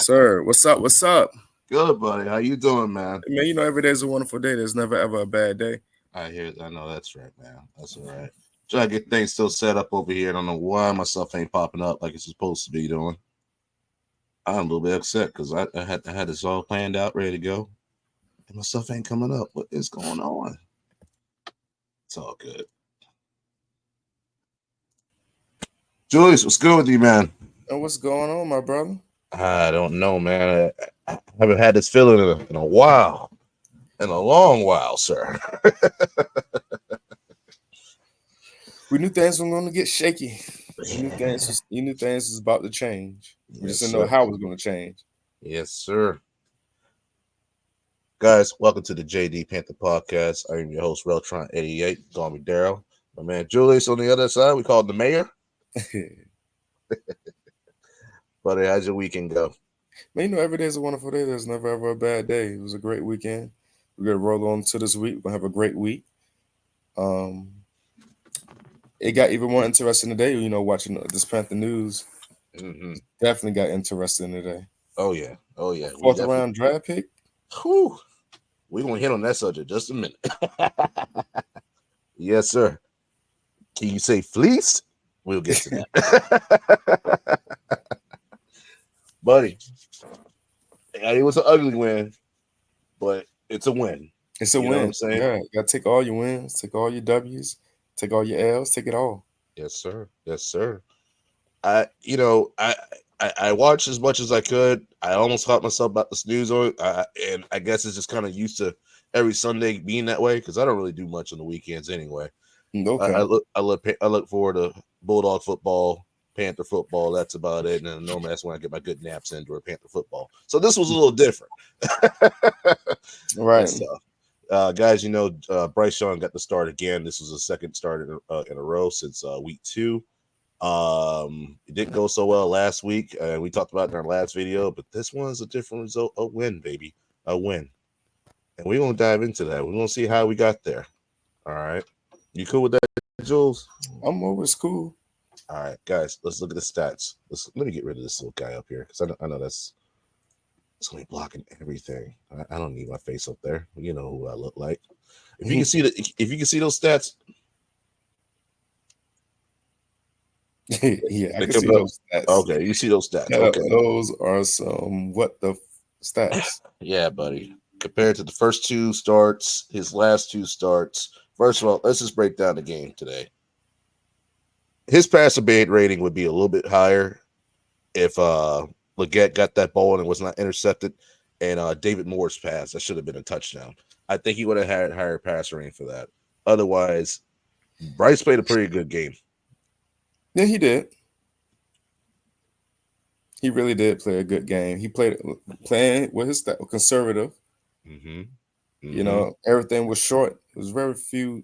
Sir, what's up? What's up? Good, buddy. How you doing, man? Man, every day's a wonderful day. There's never ever a bad day. I know that's right, man. That's all right. Trying to get things still set up over here. I don't know why my stuff ain't popping up like it's supposed to be doing. I'm a little bit upset because I had this all planned out, ready to go, and my stuff ain't coming up. What is going on? It's all good. Julius, what's good with you, man? And what's going on, my brother? I don't know, man. I haven't had this feeling in a while, in a long while, sir. We knew things were going to get shaky. You knew things was about to change. We just Yes, didn't know sir. how it was going to change. Yes, sir. Guys, welcome to the JD Panther podcast. I am your host, Reltron88. Call me Daryl. My man Julius on the other side. We call him the mayor. Buddy, how's your weekend go? Man, every day's a wonderful day. There's never ever a bad day. It was a great weekend. We're gonna roll on to this week. We're gonna have a great week. Um, it got even more interesting today. Watching this Panther news Mm-hmm. definitely got interesting today. Oh yeah, oh yeah. We Fourth definitely. round draft pick. Whew, we're gonna hit on that subject just a minute. Yes, sir. Can you say fleeced? We'll get to that, buddy. It was an ugly win, but it's a win. It's a You know what I'm win. saying? Yeah, you gotta take all your wins, take all your W's, take all your L's, take it all. Yes, sir. Yes, sir. I you know I watched as much as I could. I almost caught myself about the snooze on it, and I guess it's just kind of used to every Sunday being that way because I don't really do much on the weekends anyway. I Okay. look forward to Bulldog football, Panther football. That's about it. And normally that's when I get my good naps in during Panther football. So this was a little different and Right. stuff. Guys, Bryce Young got the start again. This was the second start in a row since week 2. It didn't go so well last week. We talked about it in our last video, but this one's a different result. A win, baby, a win. And we're gonna dive into that. We're gonna see how we got there. All right, you cool with that, Jules? I'm always cool. All right, guys, let's look at the stats. Let me get rid of this little guy up here because I know that's it's only blocking everything. I don't need my face up there. You know who I look like. If you can see if you can see those stats, Yeah, I they can come see up. those stats. Okay, you see those stats. Yeah, Okay, those are some what the stats. yeah, buddy. Compared to the first 2 starts, his last 2 starts. First of all, let's just break down the game today. His passer rating would be a little bit higher if Leggett got that ball and it was not intercepted, and David Moore's pass that should have been a touchdown. I think he would have had higher passer rating for that. Otherwise, Bryce played a pretty good game. Yeah, he did. He really did play a good game. He playing with his conservative. Mm-hmm. Mm-hmm. Everything was short. It was very few.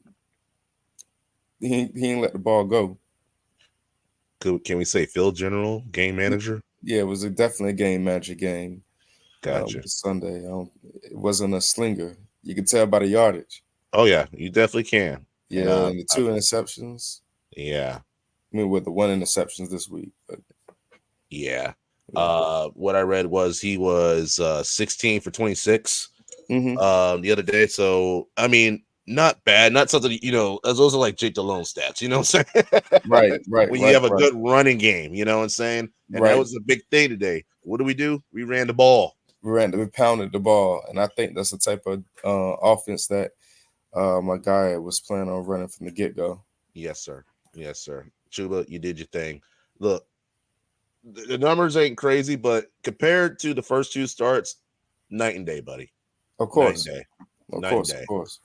He didn't let the ball go. Can we say field general, game manager? Yeah, it was definitely a game manager game. Gotcha. Sunday. It wasn't a slinger. You could tell by the yardage. Oh yeah, you definitely can. And Yeah, and the 2 interceptions. yeah, I mean, with the 1 interceptions this week. But yeah. yeah. What I read was he was 16 for 26 Mm-hmm. the other day. So I mean, not bad, not something as those are like Jake Delhomme stats, you know what I'm Right, saying? right, When you right, have a right, good running game, you know what I'm saying? And that right. was the big thing today. What do? We ran the ball. We pounded the ball, and I think that's the type of offense that my guy was planning on running from the get go. Yes, sir. Yes, sir. Chuba, you did your thing. Look, the numbers ain't crazy, but compared to the first 2 starts, night and day, buddy. Of Night and course, day. of Night and course, of day. course.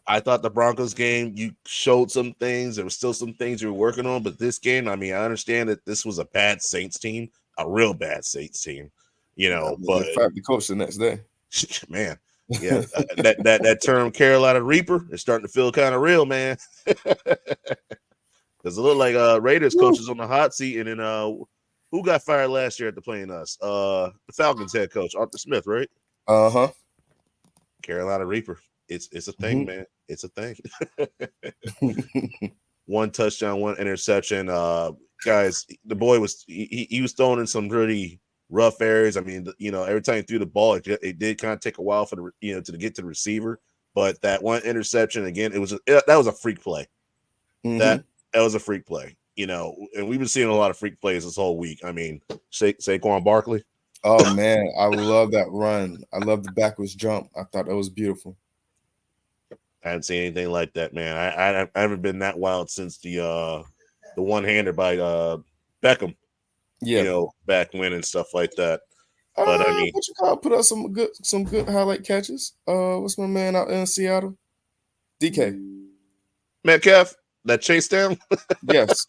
I thought the Broncos game, you showed some things. There were still some things you were working on, but this game, I mean, I understand that this was a bad Saints team, a real bad Saints team, I mean, but in fact, the coach the next day. man, yeah, that term Carolina Reaper is starting to feel kind of real, man. Because it looked like Raiders Woo. coaches on the hot seat, and then who got fired last year after playing us? The Falcons head coach Arthur Smith, right? Uh-huh. Carolina Reaper. It's a thing, Hmm. man. It's a thing. 1 touchdown, 1 interception. Guys, the boy was he was throwing in some really rough areas. I mean, every time he threw the ball, it did kind of take a while for to get to the receiver. But that one interception again, that was a freak play. Hmm. That that was a freak play. And we've been seeing a lot of freak plays this whole week. I mean, Saquon Barkley. Oh man, I love that run. I love the backwards jump. I thought that was beautiful. I haven't seen anything like that, man. I haven't been that wild since the one hander by Beckham, Yeah. back when and stuff like that. But I mean, What you call put up some good highlight catches. What's my man out in Seattle? DK. Metcalf, that chase down. Yes.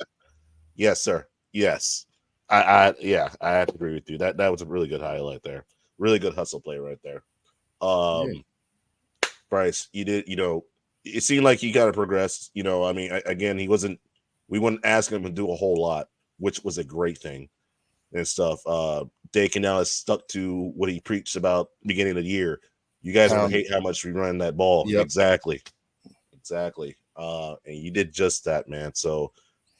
Yes, sir. Yes. I have to agree with you. That was a really good highlight there. Really good hustle play right there. Yeah. Um, Bryce, you did, it seemed like he got to progress. I mean, again, we wouldn't ask him to do a whole lot, which was a great thing and stuff. Dakin now is stuck to what he preached about beginning of the year. You guys are gonna Pound it. hate how much we run that ball. Yep. Exactly. Exactly. And you did just that, man. So,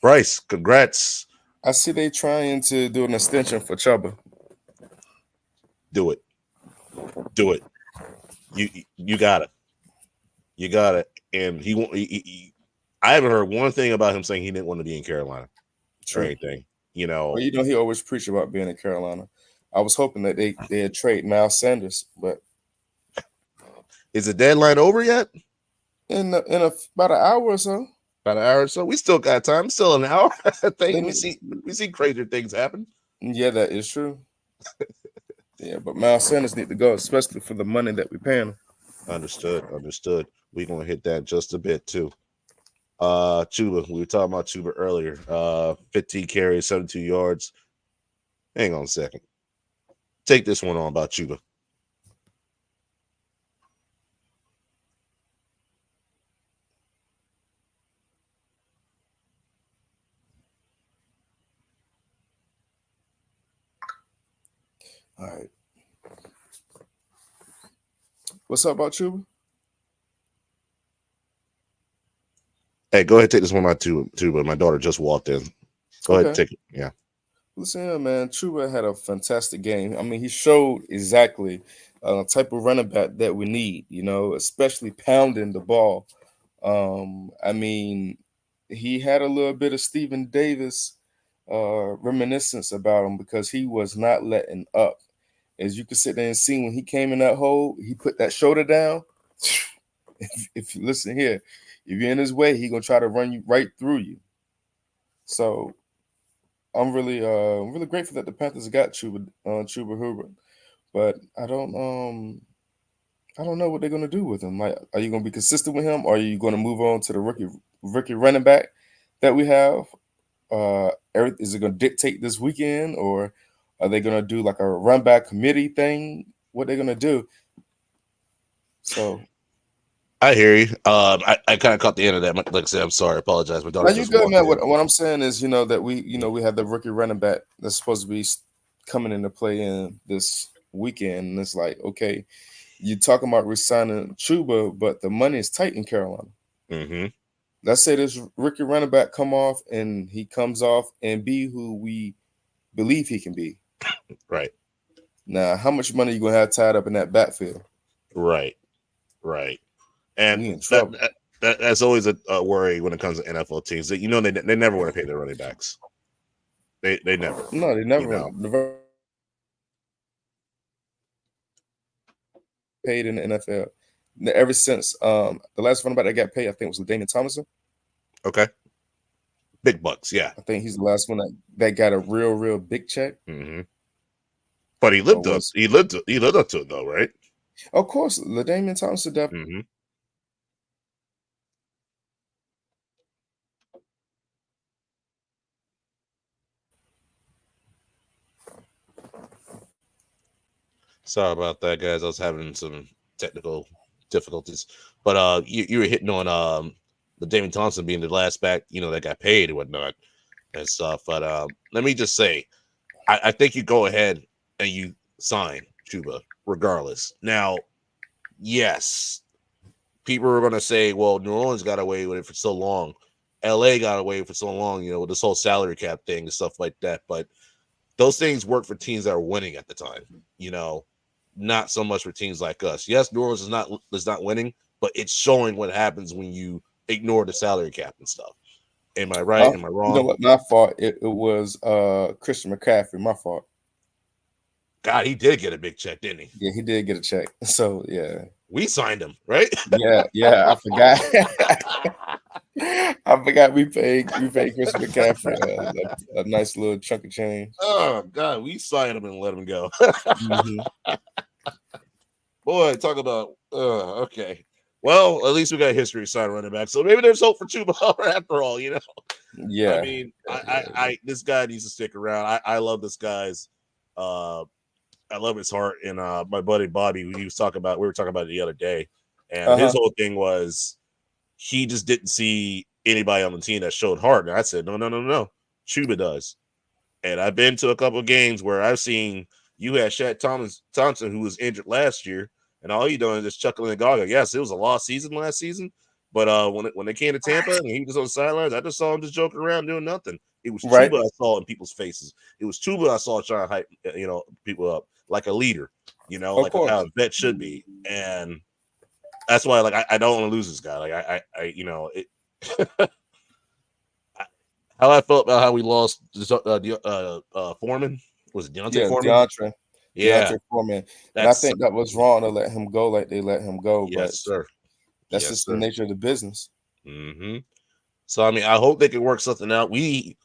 Bryce, congrats. I see they trying to do an extension for Chuba. Do it. Do it. You got it. You got it. And he won't. I haven't heard one thing about him saying he didn't want to be in Carolina or True. anything. Well, he always preached about being in Carolina. I was hoping that they'd trade Miles Sanders, but Is the deadline over yet? about an hour or so. About an hour or so. We still got time. Still an hour. I think They we see crazier things happen. Yeah, that is true. Yeah, but Miles Sanders need to go, especially for the money that we're paying him. Understood. Understood. We're gonna hit that just a bit too. Chuba. We were talking about Chuba earlier. 15 carries, 72 yards. Hang on a second. Take this one on about Chuba. All right. What's up about Chuba? Hey, go ahead, take this one on Chuba. My daughter just walked in. Go ahead, Okay. take it. Yeah. Listen here, man. Chuba had a fantastic game. I mean, he showed exactly type of running back that we need, especially pounding the ball. I mean, he had a little bit of Stephen Davis reminiscence about him because he was not letting up. As you can sit there and see when he came in that hole, he put that shoulder down. If you listen here, if you're in his way, he gonna try to run you right through you. So I'm really grateful that the Panthers got Chuba Hubbard, but I don't know what they're gonna do with him. Like, are you gonna be consistent with him, or are you gonna move on to the rookie running back that we have? Is it gonna dictate this weekend, or are they gonna do like a run back committee thing? What they're gonna do? So I hear you. I kind of caught the end of that. Like I said, I'm sorry. I apologize. My daughter now you just good, walked man. in. What I'm saying is, that we have the rookie running back that's supposed to be coming into play in this weekend, and it's like, okay, you talking about resigning Chuba, but the money is tight in Carolina. Mm-hmm. Let's say this rookie running back come off and he comes off and be who we believe he can be. Right. Now, how much money you gonna have tied up in that backfield? Right. Right. And We in that, trouble. that, that's always a worry when it comes to NFL teams. That they never want to pay their running backs. They never. No, they You know. never paid in the NFL. Ever since the last running back that got paid, I think was Damian Thomason. Okay. Big bucks. Yeah. I think he's the last one that got a real big check. Mm-hmm. But he Or lived up. was He lived up to it though, right? of course the Damian Thomason definitely. Mm-hmm. Sorry about that, guys. I was having some technical difficulties, but you were hitting on the Damon Thompson being the last back, that got paid and whatnot and stuff. But let me just say, I think you go ahead and you sign Chuba regardless. Now, yes, people are gonna say, well, New Orleans got away with it for so long, LA got away for so long, with this whole salary cap thing and stuff like that. But those things work for teams that are winning at the time. You know, not so much for teams like us. Yes, New Orleans is not winning, but it's showing what happens when you ignore the salary cap and stuff. Am I right? My, Am I you know wrong? what? My fault. It was Christian McCaffrey. My fault. God, he did get a big check, didn't he? Yeah, he did get a check. So yeah, We signed him, right? yeah. I forgot. I forgot we paid Christian McCaffrey a nice little chunk of change. Oh God, we signed him and let him go. Hmm. Boy, talk about okay. Well, at least we got a history sign running back, so maybe there's hope for Chuba after all. You know, I Yeah, mean, yeah. this guy needs to stick around. I love this guy's. Uh, I love his heart. And my buddy Bobby, he was talking about. We were talking about it the other day, and Uh his huh. whole thing was he just didn't see anybody on the team that showed heart. And I said, no, no, no, no. Chuba does. And I've been to a couple of games where I've seen you had Shaq Thompson, who was injured last year, and all he doing is just chuckling and goggling. Yes, it was a lost season last season, but when they came to Tampa and he was on the sidelines, I just saw him just joking around doing nothing. It was Right. Chuba I saw in people's faces. It was Chuba I saw trying to hype people up like a leader, Of like how course. a vet should be. And that's why like I don't want to lose this guy. Like it, how I felt about how we lost Foreman. Was it Deontay Yeah, Foreman? Deontay Yeah, Foreman, and I that's think that was wrong to let him go like they let him go, yes, but sir. that's Yes, just the sir. nature of the business. So I mean, I hope they can work something out. We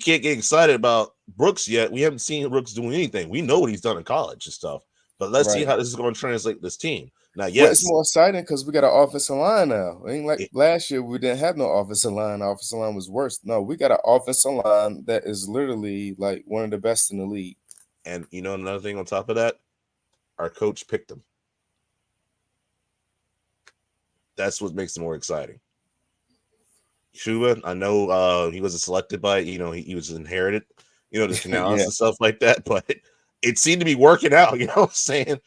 can't get excited about Brooks yet. We haven't seen Brooks doing anything. We know what he's done in college and stuff, but let's see Right. how this is going to translate this team. Now, Well, it's yes, more exciting because we got an offensive line now. It ain't like it, last year we didn't have no offensive line. Our offensive line was worse. No, we got an offensive line that is literally like one of the best in the league. and another thing on top of that, our coach picked him. That's what makes it more exciting. Shuba, I know he wasn't selected by he was inherited, the Yeah, Canals and stuff like that, but it seemed to be working out. You know what I'm saying?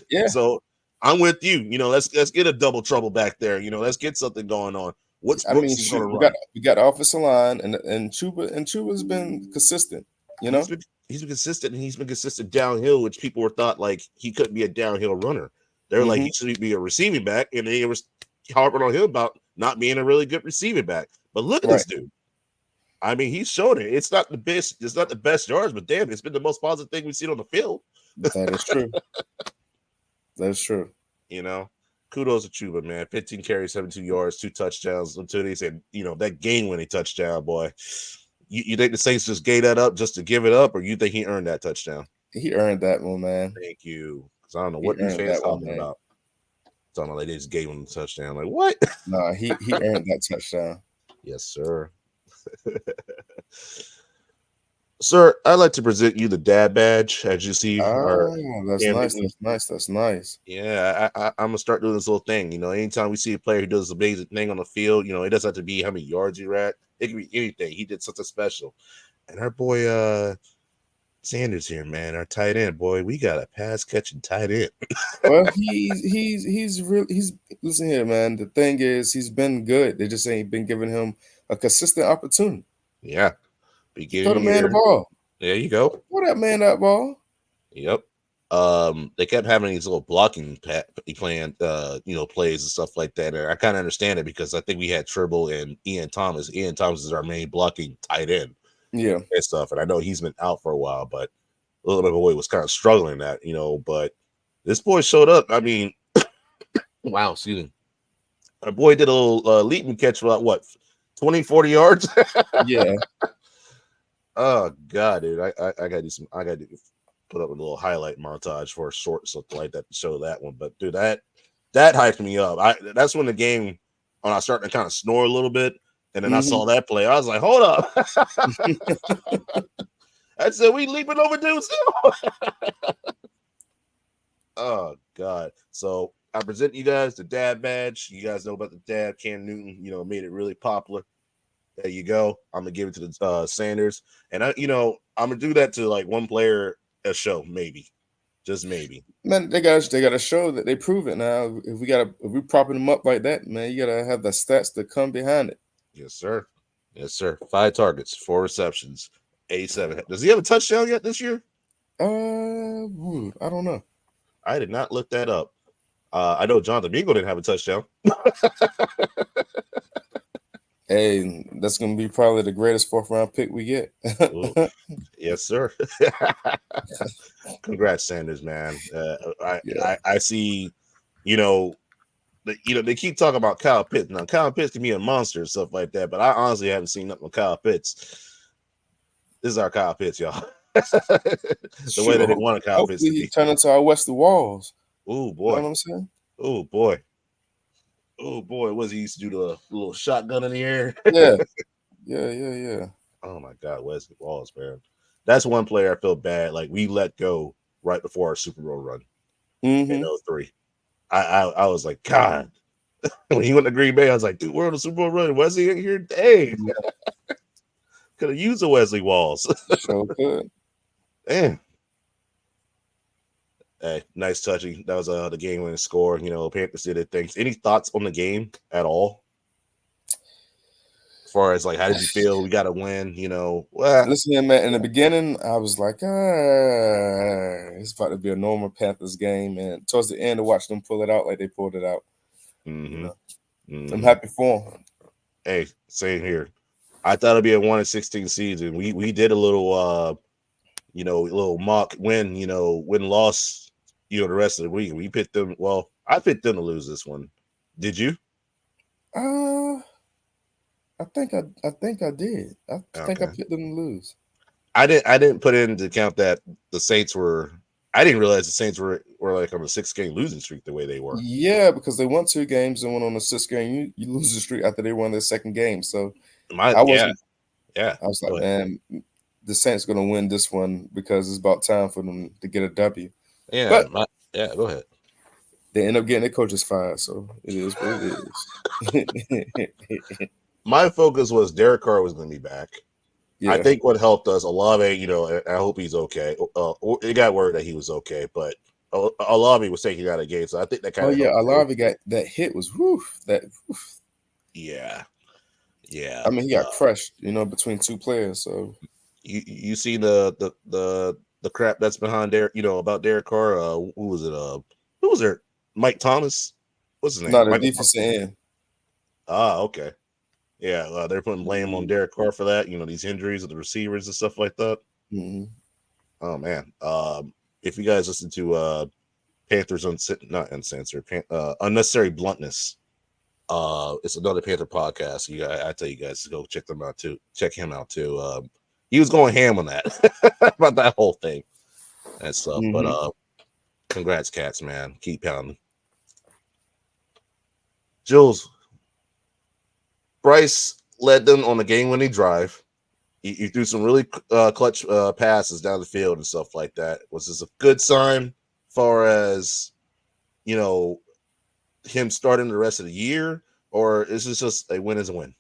yeah. So I'm with you. Let's get a double trouble back there. Let's get something going on. What's I mean, Brooks is going shoot, to we got run? we got the offensive line and Chuba's been consistent. You He's know, been he's been consistent, and he's been consistent downhill, which people were thought like he couldn't be a downhill runner. They're like hmm he should be a receiving back, and they were harping on him about not being a really good receiving back. But look at right. this dude. I mean, he's shown it. It's not the best. It's not the best yards, but damn, it's been the most positive thing we've seen on the field. That is true. That is true. You know, kudos to Chuba, man. 15 carries, 72 yards, 2 touchdowns. Until they said, that game-winning touchdown, boy. You think the Saints just gave that up just to give it up, or you think he earned that touchdown? He earned that one, man. Thank you, because I don't know He what these earned fans that one, talking man. about. Talking about like they just gave him the touchdown. Like what? Nah, he earned that touchdown. Yes, sir. Sir, I'd like to present you the dad badge. As you see, our Ah, that's Cam nice. Newton. That's nice. That's nice. Yeah, I'm gonna start doing this little thing. Anytime we see a player who does an amazing thing on the field, it doesn't have to be how many yards you're at. It can be anything. He did something special. And our boy Sanders here, man, our tight end, boy, we got a pass catching tight end. Well, he's listen here, man. The thing is, he's been good. They just ain't been giving him a consistent opportunity. Yeah, Throw beginning the of the man the year. ball. There you go. Throw that man that ball. Yep. They kept having these little blocking plan, plays and stuff like that. And I kind of understand it because I think we had Tribble and Ian Thomas. Ian Thomas is our main blocking tight end Yeah. and stuff. And I know he's been out for a while, but little bit boy was kind of struggling that, but this boy showed up. I mean, wow, excuse me. Our boy did a little leap and catch for like, what, 20, 40 yards? Yeah. Oh God, dude. I gotta do I gotta put up a little highlight montage for a short something like that to show that one. But dude, that hyped me up. That's when the game when I started to kind of snore a little bit. And then I Hmm. saw that play. I was like, hold up. I said, we leaping over dudes still. Oh God. So I present you guys the dad badge. You guys know about the dad. Cam Newton, made it really popular. There you go. I'm gonna give it to the Sanders, and I'm gonna do that to like one player a show, maybe, just maybe. Man, they gotta show that they prove it now. If we propping them up like that, man, you gotta have the stats to come behind it. Yes, sir. Yes, sir. 5 targets, 4 receptions, 87. Does he have a touchdown yet this year? I don't know. I did not look that up. I know Johnathon Mingo didn't have a touchdown. Hey, that's gonna be probably the greatest fourth round pick we get. Ooh, yes, sir. Congrats, Sanders, man. Yeah. I see. You know, they keep talking about Kyle Pitts. Now, Kyle Pitts can be a monster and stuff like that, but I honestly haven't seen nothing with Kyle Pitts. This is our Kyle Pitts, y'all. The way Shoot, that they wanted Kyle Pitts hopefully to he be. turn into our Wesley Walls. Oh You know boy. what I'm saying? Oh boy. Oh boy. What he used to do, the little shotgun in the air? Yeah, yeah. Oh my God, Wesley Walls, man. That's one player I feel bad. Like we let go right before our Super Bowl run in Mm-hmm. '03. I was like, God. When he went to Green Bay, I was like, dude, we're on the Super Bowl run. Wesley ain't here. Dang. Yeah, Could have used a Wesley Walls. sure could. Damn. Hey, nice touching. That was the game winning score. Panthers did it. Thanks. Any thoughts on the game at all? As far as like, how did you feel? We got to win. Well, Listen, man, in the beginning, I was like, it's about to be a normal Panthers game. And towards the end, to watch them pull it out like they pulled it out, you mm-hmm, know, I'm mm-hmm. happy for them. Hey, same here. I thought it'd be a 1-16 season. We did a little little mock win, win loss, the rest of the week. We picked them. Well, I picked them to lose this one. Did you? Uh, I think I did. I think I Okay. picked them to lose. I didn't put into account that the Saints were. I didn't realize the Saints were like on a 6-game losing streak the way they were. Yeah, because they won 2 games and went on the sixth game. You lose the streak after they won their second game. So My I yeah, wasn't. yeah. I was like, Go ahead. man, the Saints gonna win this one because it's about time for them to get a W. Yeah, But yeah. Go ahead. they end up getting their coaches fired, so it is what it is. My focus was Derek Carr was going to be back. I Yeah. think what helped us, Olave, I hope he's okay. It got word that he was okay, but Olave was taken out of the game, so I think that Oh kind of yeah, helped too. Olave got that hit was whew, that. Whew. Yeah, yeah. I mean, he got crushed, between two players. So You see the crap that's behind there, about Derek Carr. Who was it? Who was there? Mike Thomas. What's his name? not a Michael. defensive end. Ah, okay. Yeah, they're putting blame on Derek Carr for that. These injuries of the receivers and stuff like that. Mm-hmm. Oh man. If you guys listen to Panthers not uncensored, unnecessary bluntness. It's another Panther podcast. I tell you guys to go check them out too. Check him out too. He was going ham on that about that whole thing and stuff. But Mm-hmm. congrats, cats, man. Keep pounding. Jules, Bryce led them on the game-winning drive. He threw some really clutch passes down the field and stuff like that. Was this a good sign far as him starting the rest of the year, or is this just a win is a win?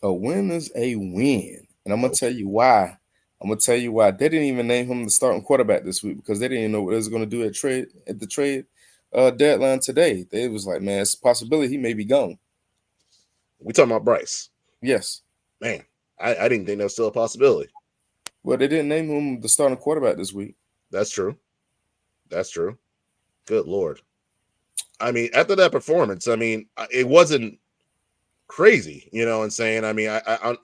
A win is a win, and I'm gonna tell Okay. you why. I'm gonna tell you why. They didn't even name him the starting quarterback this week because they didn't even know what they was gonna do at the trade deadline today. They was like, man, it's a possibility he may be gone. We talking about Bryce. Yes. Man, I didn't think that was still a possibility. Well, they didn't name him the starting quarterback this week. That's true. That's true. Good Lord. I mean, after that performance, I mean, it wasn't crazy, I'm saying. I mean,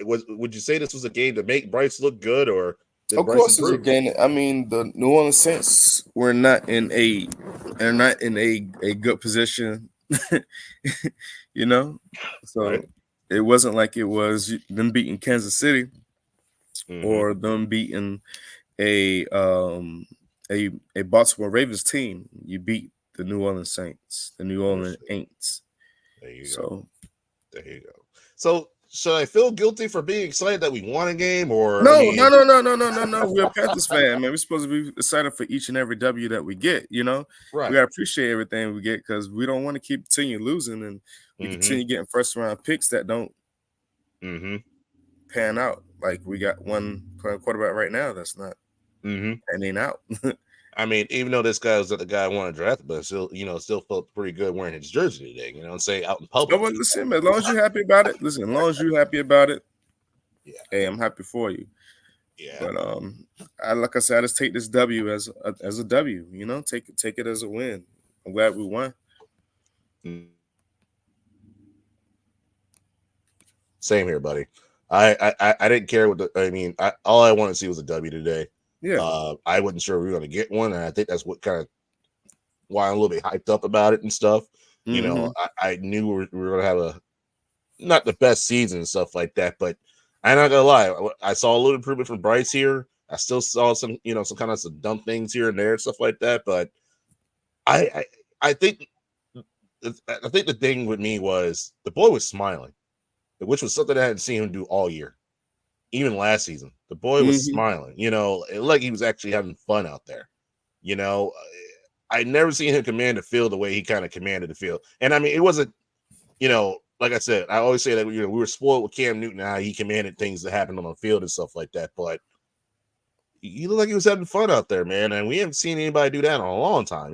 would you say this was a game to make Bryce look good, or did Of Bryce course, it's a improve? game. I mean, the New Orleans Saints were not in a good position, you know. Right. So it wasn't like it was them beating Kansas City Mm-hmm. or them beating a um a Baltimore Ravens team. You beat the New Orleans Saints, the New Orleans Understood. Aints. There you go. So There you go. So should I feel guilty for being excited that we won a game, or I no, mean, no, no, no, no, no, no, no. We're a Panthers fan, man. We're supposed to be excited for each and every W that we get. We right? gotta appreciate everything we get because we don't want to continue losing and we Mm-hmm. continue getting first round picks that don't Mm-hmm. pan out. Like we got one playing quarterback right now that's not Mm-hmm. panning out. I mean, even though this guy was the guy I wanted to draft, but still, still felt pretty good wearing his jersey today. And say out in Oh, public. well, listen, man, as long as you're happy about it, as long as you're happy about it, Yeah. hey, I'm happy for you. Yeah. But I like I said, I just take this W as a W. You know, take it as a win. I'm glad we won. Same here, buddy. I didn't care what I mean. All I wanted to see was a W today. Yeah. I wasn't sure we were going to get one, and I think that's what kind of why I'm a little bit hyped up about it and stuff. You know, Mm-hmm. I knew we were going to have a not the best season and stuff like that, but I'm not gonna lie. I saw a little improvement from Bryce here. I still saw some, some kind of some dumb things here and there and stuff like that. But I, I, I think, I think the thing with me was the boy was smiling, which was something I hadn't seen him do all year, even last season. The boy was Mm-hmm. smiling, like he was actually having fun out there. You know, I never seen him command the field the way he kind of commanded the field. And I mean, it wasn't, like I said, I always say that we were spoiled with Cam Newton and how he commanded things that happened on the field and stuff like that. But he looked like he was having fun out there, man. And we haven't seen anybody do that in a long time.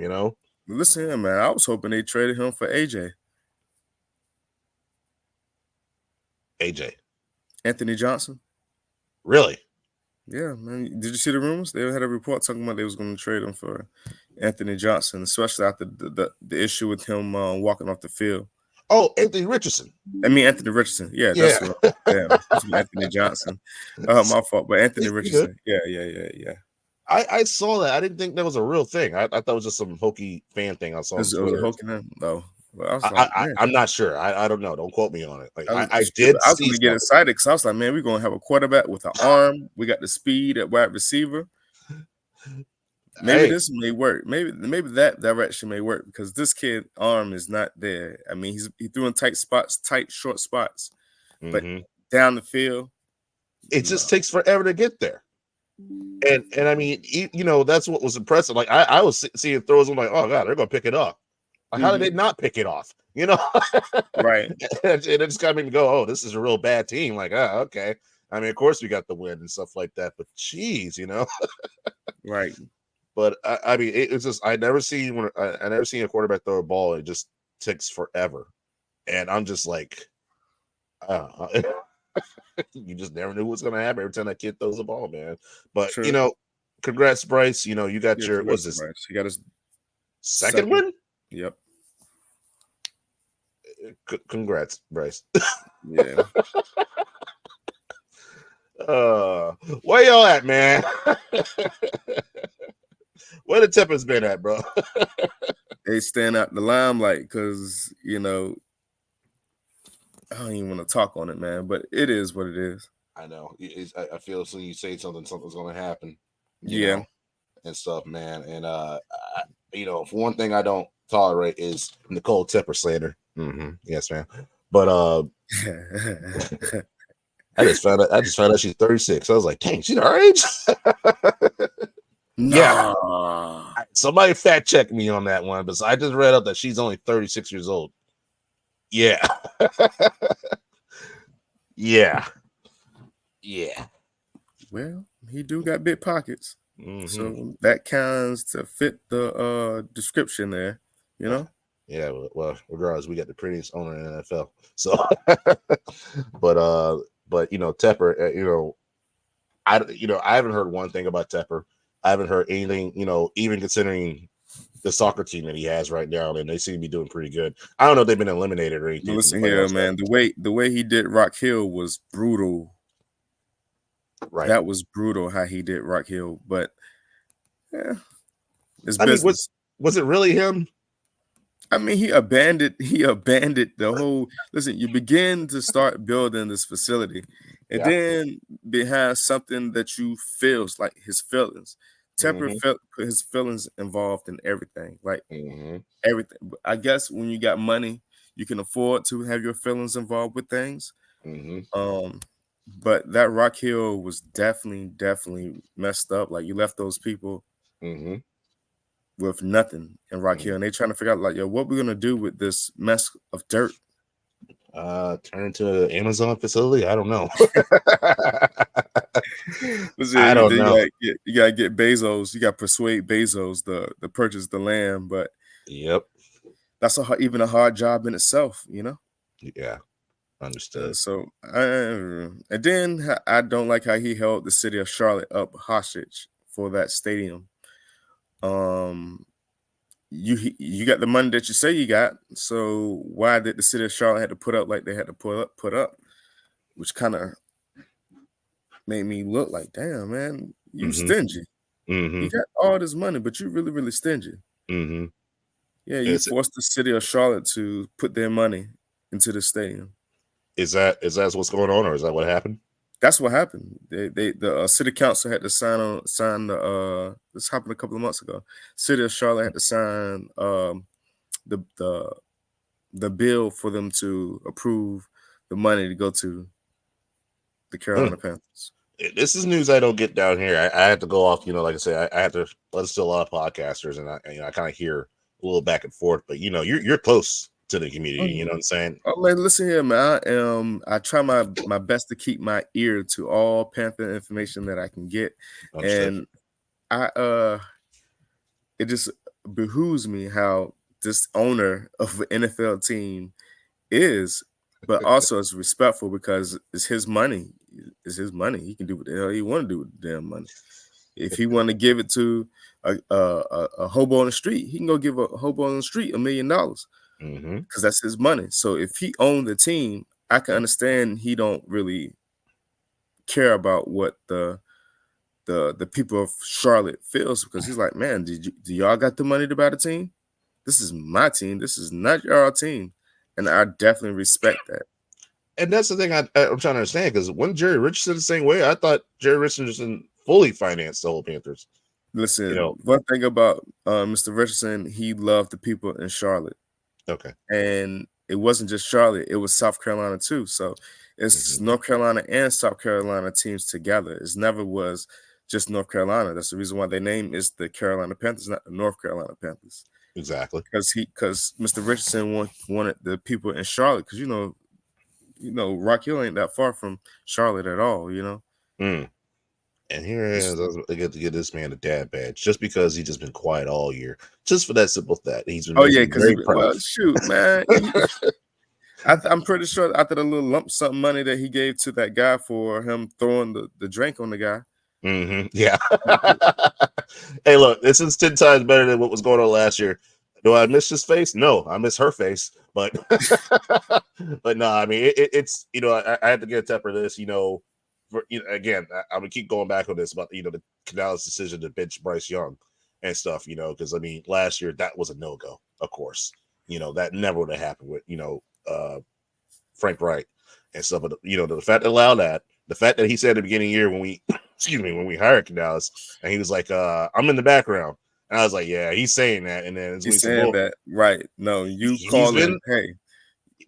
Listen here, man. I was hoping they traded him for AJ, Anthony Johnson. really? Yeah, man. Did you see the rumors? They had a report talking about they was going to trade him for Anthony Johnson, especially after the issue with him walking off the field. Oh, Anthony Richardson. I mean Anthony Richardson. Yeah, Yeah. that's what. Damn, that's what Anthony Johnson. My fault. But Anthony You good. Richardson. Yeah, yeah, yeah, yeah. I saw that. I didn't think that was a real thing. I thought it was just some hokey fan thing I saw on It was a Twitter. hook in him. No, but I was like, man, I'm not sure. I don't know. Don't quote me on it. Like I was, I shoot, did I was see going to get something. excited because I was like, man, we're going to have a quarterback with an arm. We got the speed at wide receiver. Maybe Hey. this may work. Maybe that direction may work because this kid arm is not there. I mean, he threw in tight spots, tight short spots, but Mm-hmm. down the field, It no. just takes forever to get there. And I mean, that's what was impressive. Like I was seeing throws. I'm like, oh god, they're gonna pick it up. Like, how did Mm-hmm. they not pick it off? Right, And it just got me to go, oh, this is a real bad team. Like, okay. I mean, of course we got the win and stuff like that, but geez. right. But I mean, it's just I never seen a quarterback throw a ball. It just takes forever, and I'm just like, uh, you just never knew what's gonna happen every time that kid throws a ball, man. But True. congrats, Bryce. You got Yeah, your what's congrats to this Bryce. He got his second second. win? Yep. Congrats, Bryce. Yeah. Where y'all at, man? Where the Tippers been at, bro? They stand out the limelight because I don't even want to talk on it, man. But it is what it is. I know. I feel so you say something's gonna happen, Yeah. and stuff, man. And for one thing I don't tolerate is Nicole Tipper slander. Yes, man. But I just found out she's 36. I was like, dang, she's our age. Yeah. No. Somebody fact check me on that one, but I just read up that she's only 36 years old. Yeah. Yeah. Yeah. Well, he do got big pockets. Mm-hmm. So that counts to fit the description there, Yeah, well, regardless, we got the prettiest owner in the NFL. So, but Tepper, I haven't heard one thing about Tepper. I haven't heard anything, even considering the soccer team that he has right now, and they seem to be doing pretty good. I don't know if they've been eliminated or But anything from the listen here, playoffs. man. The way he did Rock Hill was brutal. Right. That was brutal how he did Rock Hill. But yeah, it's I mean, business. was it really him? I mean, he abandoned the whole. Listen, you begin to start building this facility, and Yeah. then behind something that you feels like his feelings. Tepper Mm-hmm. put his feelings involved in everything, like Mm-hmm. everything. I guess when you got money, you can afford to have your feelings involved with things. Mm-hmm. But that Rock Hill was definitely messed up. Like you left those people Mm-hmm. with nothing in Rock Mm-hmm. Hill, and they trying to figure out like, yo, what we're gonna do with this mess of dirt. Turn into an Amazon facility. I don't know. Listen, I don't know. you gotta get Bezos. You got to persuade Bezos to purchase the land, but Yep. that's even a hard job in itself. Yeah. Understood. And then I don't like how he held the city of Charlotte up hostage for that stadium. Um, you got the money that you say you got, so why did the city of Charlotte had to put up like they had to put up, which kind of made me look like, damn man, you Mm-hmm. stingy. Mm-hmm. You got all this money, but you really really stingy. Mm-hmm. Yeah, you Is forced the city of Charlotte to put their money into the stadium. is that what's going on, or is that what happened? That's what happened. The city council had to sign the. This happened a couple of months ago. City of Charlotte had to sign the the the bill for them to approve the money to go to the Mm. Carolina Panthers. This is news I don't get down here. I had to go off, like I say, I have to listen to a lot of podcasters, and I kind of hear a little back and forth. But you're close to the community. You know what I'm saying? Oh man, listen here, man. I try my best to keep my ear to all Panther information that I can get, Understood. and I it just behooves me how this owner of an NFL team is, but also is respectful because it's his money. It's his money. He can do what the hell he want to do with the damn money. If he want to give it to a hobo on the street, he can go give a hobo on the street $1 million Mm-hmm. because that's his money. So if he owned the team, I can understand he don't really care about what the people of Charlotte feels because he's like, man, do y'all got the money to buy the team? This is my team. This is not your team, and I definitely respect that. And that's the thing I'm trying to understand, because when Jerry Richardson the same way, I thought Jerry Richardson fully financed the whole Panthers. You Listen, know, one thing about Mr. Richardson, he loved the people in Charlotte, okay. and it wasn't just Charlotte; it was South Carolina too. So it's Mm-hmm. North Carolina and South Carolina teams together. It never was just North Carolina. That's the reason why their name is the Carolina Panthers, not the North Carolina Panthers. Exactly. Because Mr. Richardson wanted the people in Charlotte because Rock Hill ain't that far from Charlotte at all. Mm. And here I It's, am, I get to get this man a dad badge just because he's just been quiet all year. Just for that simple fact, he's been oh yeah, making me because very proud. well, shoot, man, I'm pretty sure after the little lump sum money that he gave to that guy for him throwing the drink on the guy. Mm-hmm. Yeah. Hey, look, this is 10 times better than what was going on last year. Do I miss his face? No, I miss her face. But but no, I mean it's I had to get a temper this. Again, I'm gonna keep going back on this about the Canales decision to bench Bryce Young and stuff. Because I mean last year that was a no go. Of course, that never would have happened with Frank Wright and stuff. But the fact that allowed that, the fact that he said at the beginning of the year when we excuse me, when we hired Canales, and he was like, I'm in the background. And I was like, yeah, he's saying that. And then it's when he He's said, saying well, that right. No, you he's call been in. Hey,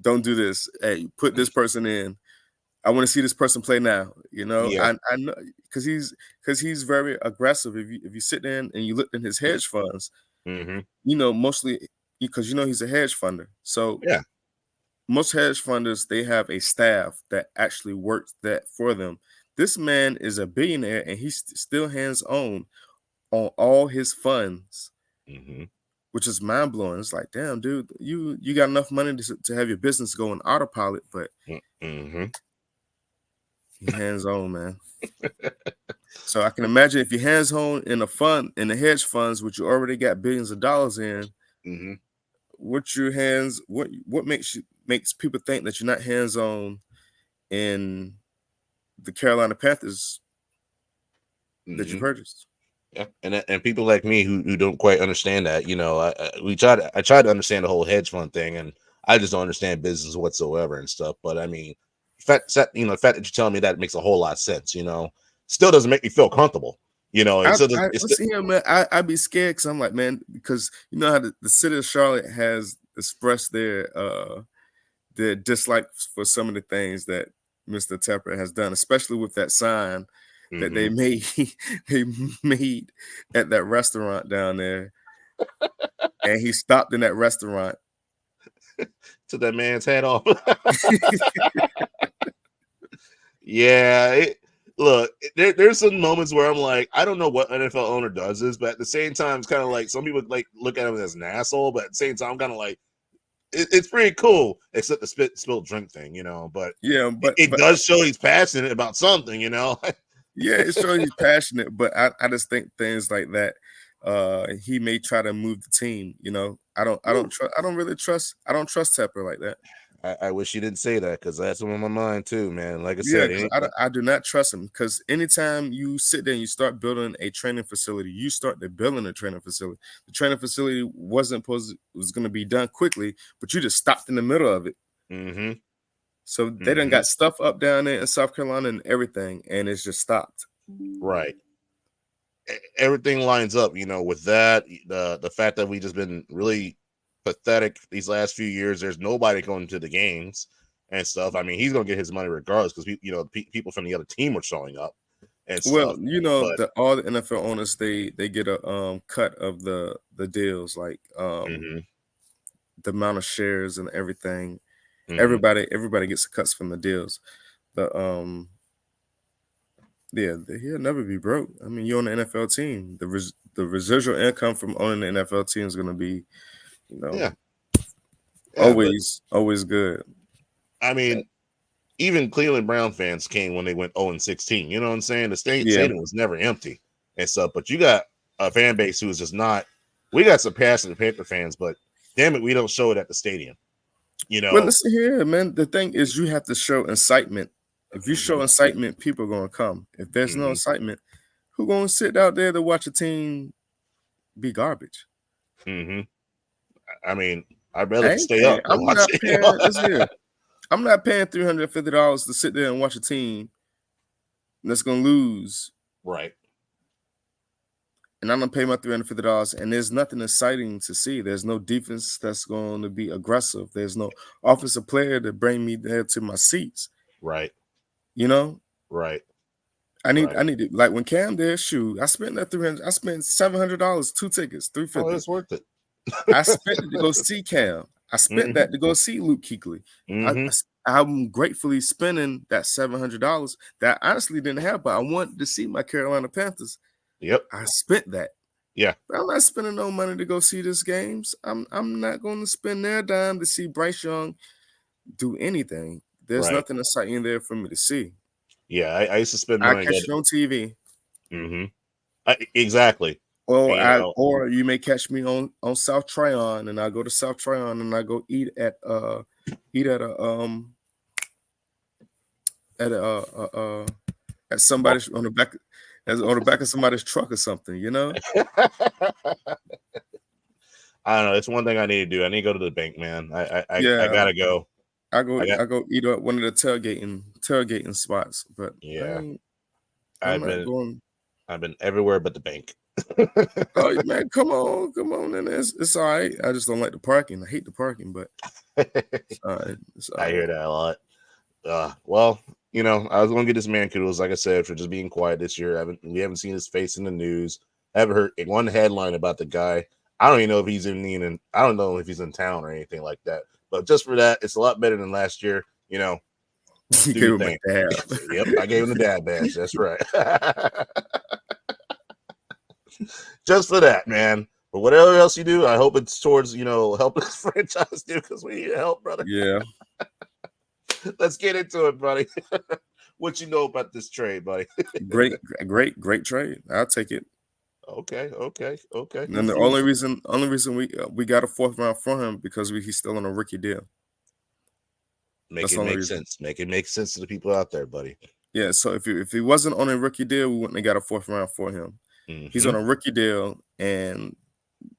don't do this. Hey, put this person in. I want to see this person play now. yeah. I know because he's very aggressive. If you sit there and you look in his hedge funds, Mm-hmm. mostly because he's a hedge funder. So Yeah. most hedge funders they have a staff that actually works that for them. This man is a billionaire and he's still hands on all his funds, Mm-hmm. which is mind blowing. It's like, damn, dude, you got enough money to have your business go on autopilot, but Mm-hmm. he hands on, man. So I can imagine if you're hands on in a fund in the hedge funds, which you already got billions of dollars in, Mm-hmm. what makes people think that you're not hands on in the Carolina Panthers that you Mm-hmm. purchased? Yeah, and people like me who don't quite understand that, I try to understand the whole hedge fund thing, and I just don't understand business whatsoever and stuff. But I mean, the fact that you're telling me that makes a whole lot of sense. Still doesn't make me feel comfortable. It still does. It's still, See him, man. I'd be scared because I'm like, man, because you know how the city of Charlotte has expressed their dislike for some of the things that Mr. Tepper has done, especially with that sign that mm-hmm. they made they made at that restaurant down there. And he stopped in that restaurant. Took that man's head off. Yeah, look, there's some moments where I'm like, I don't know what NFL owner does this, but at the same time, it's kind of like some people like look at him as an asshole, but at the same time, I'm kind of like, it's pretty cool, except the spilled drink thing, But Yeah, it does show he's passionate about something. yeah, it shows he's passionate, but I just think things like that. He may try to move the team. I don't trust Tepper like that. I wish you didn't say that because that's on my mind too, man. Like I Yeah, said, because I do not trust him. Because anytime you sit there and you start building a training facility, you start to building a training facility. The training facility was going to be done quickly, but you just stopped in the middle of it. mm-hmm, So they done mm-hmm, got stuff up down there in South Carolina and everything, and it's just stopped. right. Everything lines up, with that. The fact that we just been really pathetic these last few years. There's nobody going to the games and stuff. I mean, he's gonna get his money regardless because people from the other team are showing up and Well, stuff. But all the NFL owners they get a cut of the deals, like mm-hmm, the amount of shares and everything. mm-hmm, Everybody gets cuts from the deals. The Yeah, he'll never be broke. I mean, you're on the NFL team. The residual income from owning the NFL team is going to be, you know, yeah, yeah. But always good. I mean, even Cleveland Brown fans came when they went 0-16. You know what I'm saying? The Yeah. stadium was never empty and stuff. But you got a fan base who is just not. We got some passionate Panther fans, but damn it, we don't show it at the stadium. You Well, know. listen here, man. The thing is, you have to show incitement. If you show Mm-hmm, incitement, people are going to come. If there's no mm-hmm, incitement, who going to sit out there to watch a team be garbage? mm-hmm. I mean, I'd rather I ain't stay paying. up than I'm watch not it. paying. Listen here. I'm not paying $350 to sit there and watch a team that's going to lose, Right, and I'm gonna pay my $350, and there's nothing exciting to see. There's no defense that's going to be aggressive. There's no offensive player to bring me there to my seats. right, You know, right, I right. need it. Like when Cam did, shoot, I spent that 300. I spent $700, two tickets, three Oh, fifty. it's worth it. I spent it to go see Cam. I spent Mm-hmm, that to go see Luke Kuechly. mm-hmm. I'm gratefully spending that $700 that I honestly didn't have, but I wanted to see my Carolina Panthers. Yep. I spent that. Yeah. But I'm not spending no money to go see this games. I'm not going to spend their dime to see Bryce Young do anything. There's Right. nothing exciting there for me to see. Yeah. I used to spend I money to catch go. it on TV, Mm-hmm. Exactly. And, or you may catch me on South Tryon, and I go to South Tryon and I go eat at a at well, somebody's on the back as on the back of somebody's truck or something. You know? I don't know. It's one thing I need to do. I need to go to the bank, man. I Yeah. gotta go. I got. I go eat at one of the tailgating spots, but Yeah. I'm I've not been. going. I've been everywhere but the bank. Oh man, come on, and it's all right. I just don't like the parking. I hate the parking, but it's all right. It's all I hear right. that a lot. Well, I was gonna get this man kudos, like I said, for just being quiet this year. We haven't seen his face in the news. I haven't heard one headline about the guy. I don't even know if he's in. I don't know if he's in town or anything like that. But just for that, it's a lot better than last year. You Do your gave him a thing. dab. Yep, I gave him the dad badge. That's right. Just for that, man. But whatever else you do, I hope it's towards helping this franchise, dude, because we need help, brother. Yeah, Let's get into it, buddy. What you know about this trade, buddy? great trade. I'll take it. Okay, okay, okay. And the only reason we got a fourth round for him because he's still on a rookie deal. Make That's it the only make reason. sense. Make it make sense to the people out there, buddy. Yeah. So if he wasn't on a rookie deal, we wouldn't have got a fourth round for him. He's Mm-hmm. on a rookie deal, and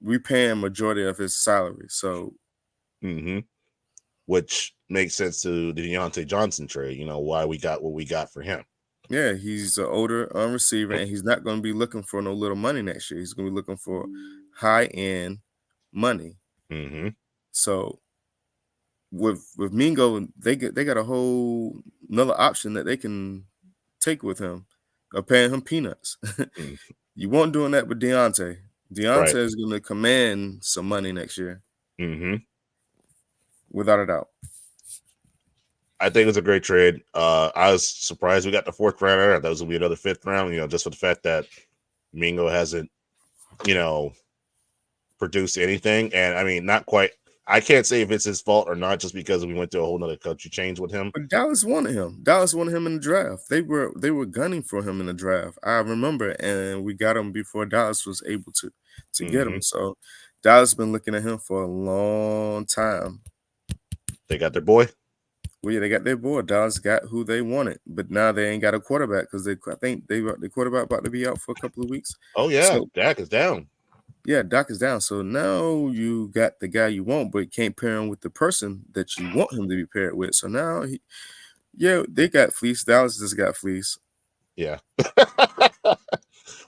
we pay him majority of his salary. So Mm-hmm. Which makes sense to the Deontay Johnson trade. Why we got what we got for him. yeah, he's an older receiver, and he's not going to be looking for no little money next year. He's going to be looking for high end money. Mm-hmm. So with Mingo, they got a whole another option that they can take with him, of paying him peanuts. Mm-hmm. You won't doing that with Deontay. Right. Deontay is going to command some money next year, Mm-hmm. without a doubt. I think it's a great trade. I was surprised we got the fourth rounder. I thought it was gonna be another fifth round. Just for the fact that Mingo hasn't, you know, produced anything. And I mean, not quite. I can't say if it's his fault or not, just because we went to a whole nother country change with him. But Dallas wanted him. Dallas wanted him in the draft. They were gunning for him in the draft. I remember, and we got him before Dallas was able to get Hmm. him. So Dallas been looking at him for a long time. They got their boy. Well, yeah, they got their boy. Dallas got who they wanted, but now they ain't got a quarterback because I think the quarterback about to be out for a couple of weeks. Oh yeah, So Dak is down. yeah, Doc is down. So now you got the guy you want, but you can't pair him with the person that you want him to be paired with. So now yeah, they got fleeced. Dallas just got fleeced. Yeah.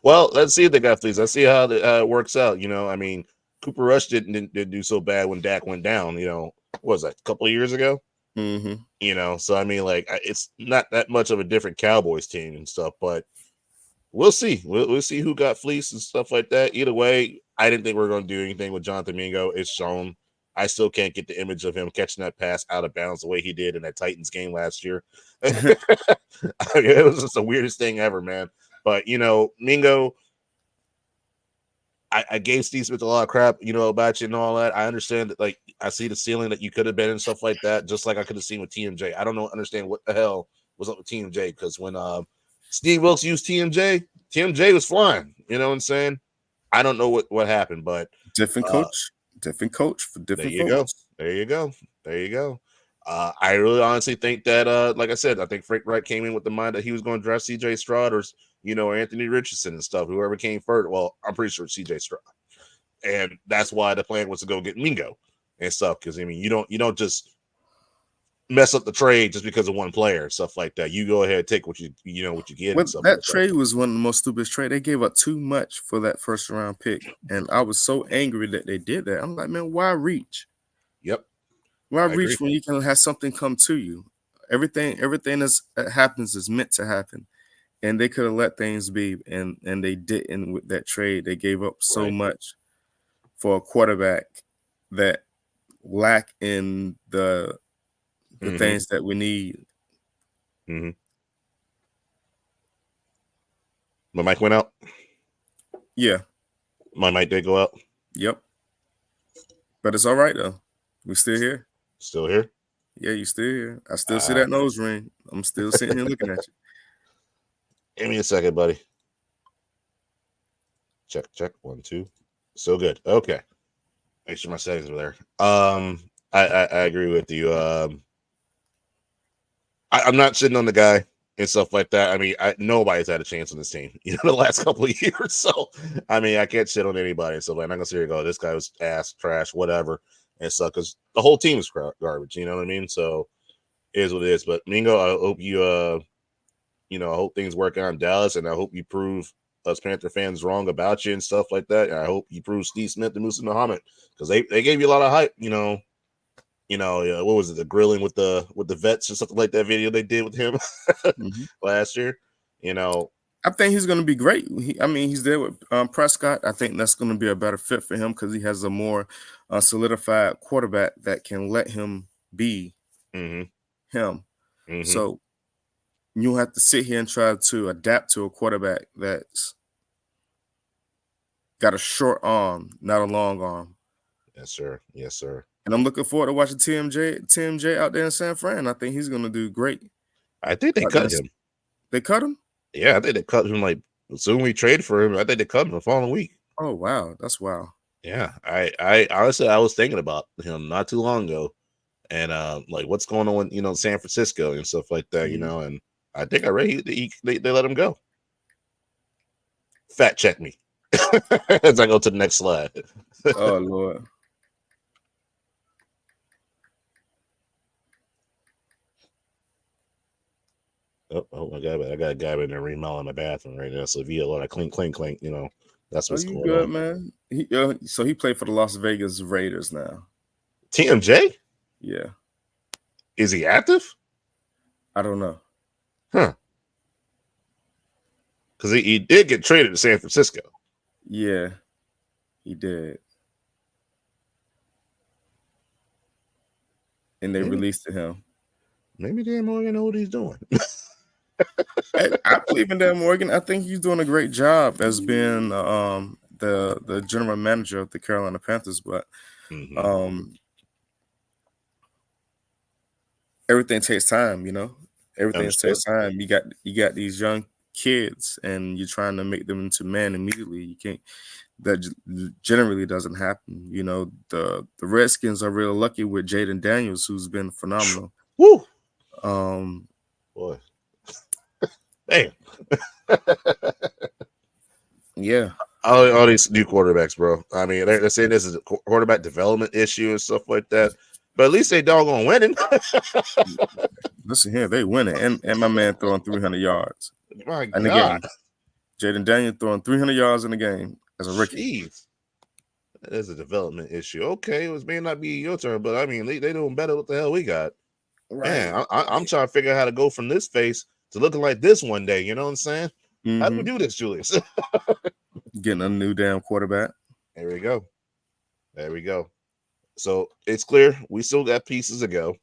Well, let's see if they got fleas. Let's see how it works out. I mean, Cooper Rush didn't do so bad when Dak went down. What was that, a couple of years ago? Mm-hmm. So I mean, like, it's not that much of a different Cowboys team and stuff, but we'll see. We'll see who got fleeced and stuff like that. Either way, I didn't think we were going to do anything with Johnathon Mingo. It's shown. I still can't get the image of him catching that pass out of bounds the way he did in that Titans game last year. I mean, it was just the weirdest thing ever, man. But Mingo, I gave Steve Smith a lot of crap, about you and all that. I understand that, like, I see the ceiling that you could have been and stuff like that, just like I could have seen with TMJ. I don't know, understand what the hell was up with TMJ, because when Steve Wilkes used TMJ was flying. You know what I'm saying? I don't know what happened, but different uh, coach, different coach for there different you go. folks. There you go. There you go. I really honestly think that, like I said, I think Frank Wright came in with the mind that he was going to draft CJ Stroud or Anthony Richardson and stuff, whoever came first. Well, I'm pretty sure CJ Stroud. And that's why the plan was to go get Mingo and stuff. Because I mean, you don't just mess up the trade just because of one player and stuff like that. You go ahead, take what you get and Well, stuff that like that. trade was one of the most stupidest trade. They gave up too much for that first round pick, and I was so angry that they did that. I'm like, man, why reach? Yep, Why I agree. reach when you can have something come to you? Everything that happens is meant to happen, and they could have let things be, and they didn't with that trade. They gave up so Right. much for a quarterback that lack in the Mm-hmm. things that we need. Mm-hmm. My mic went out. Yeah, My mic did go out. yep. But it's all right though. We still here. Still here. Yeah, you still here. I still see Uh, that nose ring. I'm still sitting here looking at you. Give me a second, buddy. Check, check. 1, 2. So good. Okay. Make sure my settings are there. I agree with you. I'm not sitting on the guy and stuff like that. I mean, nobody's had a chance on this team, the last couple of years. So, I mean, I can't shit on anybody and stuff. I'm not gonna sit here and go, this guy was ass, trash, whatever, and stuff, because the whole team is garbage. You know what I mean? So, it is what it is. But Mingo, I hope I hope things work out in Dallas, and I hope you prove us Panther fans wrong about you and stuff like that. And I hope you prove Steve Smith and Musa Muhammad, because they gave you a lot of hype. What was it, the grilling with the vets or something like that video they did with him Mhm. last year. You know, I think he's going to be great. I mean, he's there with Prescott. I think that's going to be a better fit for him because he has a more solidified quarterback that can let him be mm-hmm, him. mm-hmm, So you don't have to sit here and try to adapt to a quarterback that's got a short arm, not a long arm. yes sir, yes sir. And I'm looking forward to watching TMJ out there in San Fran. I think he's going to do great I think they out there. cut him. They cut him? Yeah, I think they cut him, like, soon we trade for him. I think they cut him the following week. Oh wow, that's wow. Yeah, I honestly, I was thinking about him not too long ago, and like, what's going on, San Francisco and stuff like that, Mhm. and I think I read they let him go. Fact check me as I go to the next slide. Oh Lord. Oh my god, I got a guy in there remodeling my bathroom right now. So if you hear a lot of clink, clink, clink, that's Oh, what's you going on. good, man? So he played for the Las Vegas Raiders now. TMJ, Yeah, is he active? I don't know. Huh? Because he did get traded to San Francisco. Yeah, he did, and they Maybe released him. maybe Dan Morgan know what he's doing. I believe in Dan Morgan. I think he's doing a great job as being the general manager of the Carolina Panthers. But Hmm. um, everything takes time. You know, everything Understood. takes time. You got these young kids, and you're trying to make them into men immediately. You can't. That generally doesn't happen. You know, the Redskins are real lucky with Jaden Daniels, who's been phenomenal. Woo, Um, boy, damn. yeah, All these new quarterbacks, bro. I mean, they're saying this is a quarterback development issue and stuff like that, but at least they doggone winning. listen here, they winning, and my man throwing 300 yards My in the God, game. Jaden Daniels throwing 300 yards in the game as a rookie. jeez, that is a development issue. Okay, it may not be your turn, but I mean, they doing better. What the hell we got? Right. Man, I'm trying to figure out how to go from this face to looking like this one day. You know what I'm saying? How do we Mm-hmm. do this, Julius? Getting a new damn quarterback. There we go. There we go. So it's clear we still got pieces to go.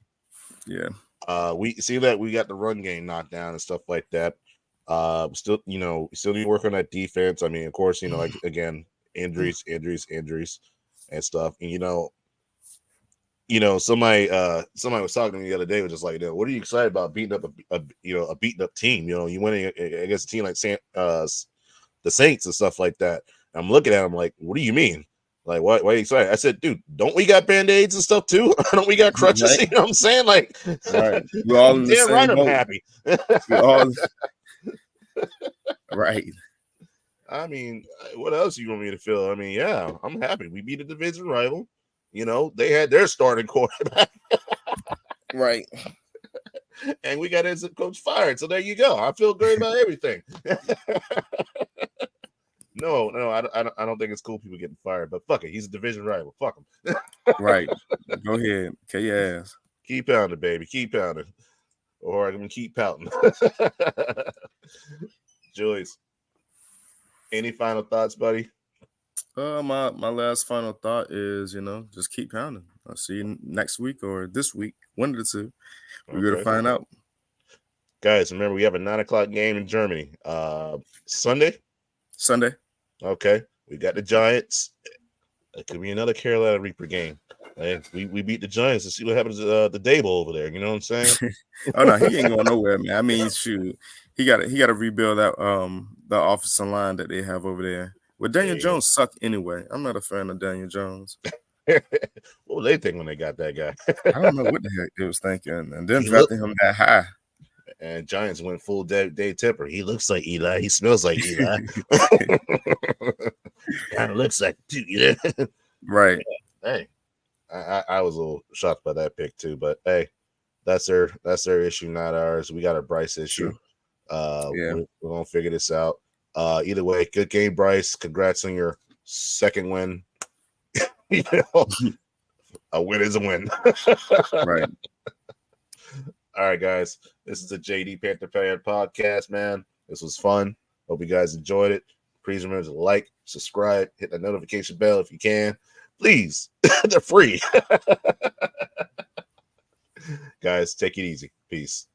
Yeah. We see that we got the run game knocked down and stuff like that. Still, we still need to work on that defense. I mean, of course, like again, injuries, and stuff. And somebody was talking to me the other day, was just like, what are you excited about beating up a beaten up team? You winning against a team like the Saints and stuff like that. And I'm looking at him like, what do you mean? Like, why are you excited? I said, dude, don't we got band-aids and stuff too? Don't we got crutches? Right. You know what I'm saying? Like, Right. We're all in the damn right same I'm boat. happy. We all right. I mean, what else you want me to feel? I mean, yeah, I'm happy. We beat a division rival. They had their starting quarterback, Right. and we got his coach fired. So there you go. I feel great about everything. No, I don't think it's cool people getting fired, but fuck it. He's a division rival. Fuck him. Right. Go ahead. K your ass. Keep pounding, baby. Keep pounding. Or I'm going to keep pouting. Julius, any final thoughts, buddy? My last final thought is, just keep pounding. I'll see you next week or this week, one of the two. We're gonna Okay. find out. Guys, remember, we have a 9 o'clock game in Germany. Sunday? Sunday. Okay. We got the Giants. It could be another Carolina Reaper game. Hey, we beat the Giants. Let's see what happens at the Dable over there. You know what I'm saying? Oh no, he ain't going nowhere, man. I mean, shoot, he got to rebuild that the offensive line that they have over there. Well, There Daniel you Jones sucked anyway. I'm not a fan of Daniel Jones. go. What were they thinking when they got that guy? I don't know what the heck they was thinking, and then He look drafting him that high. and Giants went full Dave Tipper. He looks like Eli. He smells like Eli. Kind of looks like too. Right. Hey, I was a little shocked by that pick too, but hey, that's their issue, not ours. We got a Bryce issue. True. Yeah. We're gonna figure this out. Either way, good game, Bryce. Congrats on your second win. you know, a win is a win. Right. All right, guys. This is the JD Panther Fan podcast, man. This was fun. Hope you guys enjoyed it. Please remember to like, subscribe, hit the notification bell if you can. Please, they're free. Guys, take it easy. Peace.